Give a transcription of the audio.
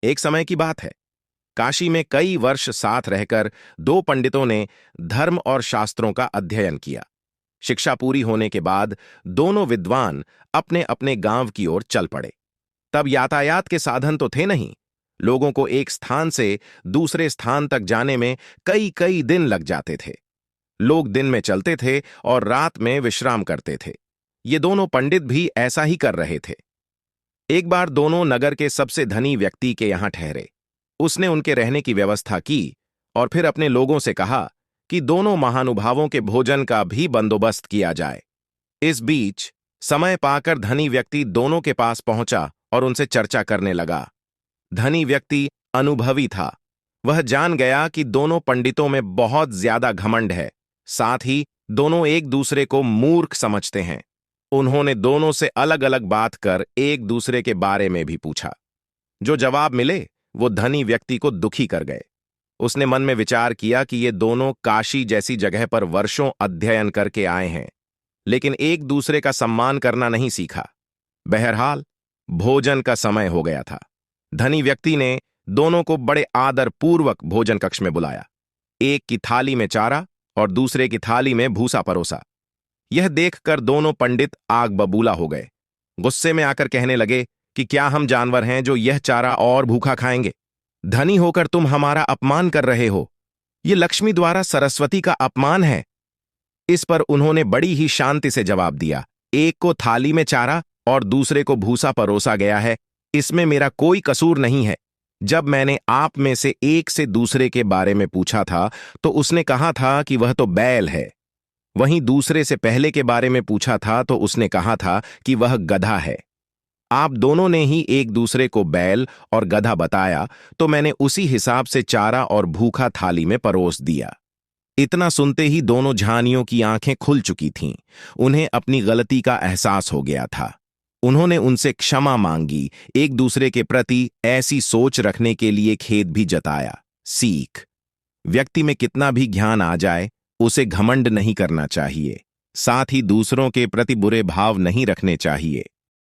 एक समय की बात है। काशी में कई वर्ष साथ रहकर दो पंडितों ने धर्म और शास्त्रों का अध्ययन किया। शिक्षा पूरी होने के बाद दोनों विद्वान अपने अपने गांव की ओर चल पड़े। तब यातायात के साधन तो थे नहीं। लोगों को एक स्थान से दूसरे स्थान तक जाने में कई कई दिन लग जाते थे। लोग दिन में चलते थे और रात में विश्राम करते थे। ये दोनों पंडित भी ऐसा ही कर रहे थे। एक बार दोनों नगर के सबसे धनी व्यक्ति के यहां ठहरे। उसने उनके रहने की व्यवस्था की और फिर अपने लोगों से कहा कि दोनों महानुभावों के भोजन का भी बंदोबस्त किया जाए। इस बीच समय पाकर धनी व्यक्ति दोनों के पास पहुंचा और उनसे चर्चा करने लगा। धनी व्यक्ति अनुभवी था। वह जान गया कि दोनों पंडितों में बहुत ज्यादा घमंड है, साथ ही दोनों एक दूसरे को मूर्ख समझते हैं। उन्होंने दोनों से अलग अलग बात कर एक दूसरे के बारे में भी पूछा। जो जवाब मिले वो धनी व्यक्ति को दुखी कर गए। उसने मन में विचार किया कि ये दोनों काशी जैसी जगह पर वर्षों अध्ययन करके आए हैं, लेकिन एक दूसरे का सम्मान करना नहीं सीखा। बहरहाल भोजन का समय हो गया था। धनी व्यक्ति ने दोनों को बड़े आदर पूर्वक भोजन कक्ष में बुलाया। एक की थाली में चारा और दूसरे की थाली में भूसा परोसा। यह देखकर दोनों पंडित आग बबूला हो गए। गुस्से में आकर कहने लगे कि क्या हम जानवर हैं जो यह चारा और भूखा खाएंगे? धनी होकर तुम हमारा अपमान कर रहे हो। यह लक्ष्मी द्वारा सरस्वती का अपमान है। इस पर उन्होंने बड़ी ही शांति से जवाब दिया, एक को थाली में चारा और दूसरे को भूसा परोसा गया है, इसमें मेरा कोई कसूर नहीं है। जब मैंने आप में से एक से दूसरे के बारे में पूछा था तो उसने कहा था कि वह तो बैल है। वहीं दूसरे से पहले के बारे में पूछा था तो उसने कहा था कि वह गधा है। आप दोनों ने ही एक दूसरे को बैल और गधा बताया तो मैंने उसी हिसाब से चारा और भूखा थाली में परोस दिया। इतना सुनते ही दोनों झानियों की आंखें खुल चुकी थीं। उन्हें अपनी गलती का एहसास हो गया था। उन्होंने उनसे क्षमा मांगी, एक दूसरे के प्रति ऐसी सोच रखने के लिए खेद भी जताया। सीख: व्यक्ति में कितना भी ज्ञान आ जाए, उसे घमंड नहीं करना चाहिए। साथ ही दूसरों के प्रति बुरे भाव नहीं रखने चाहिए।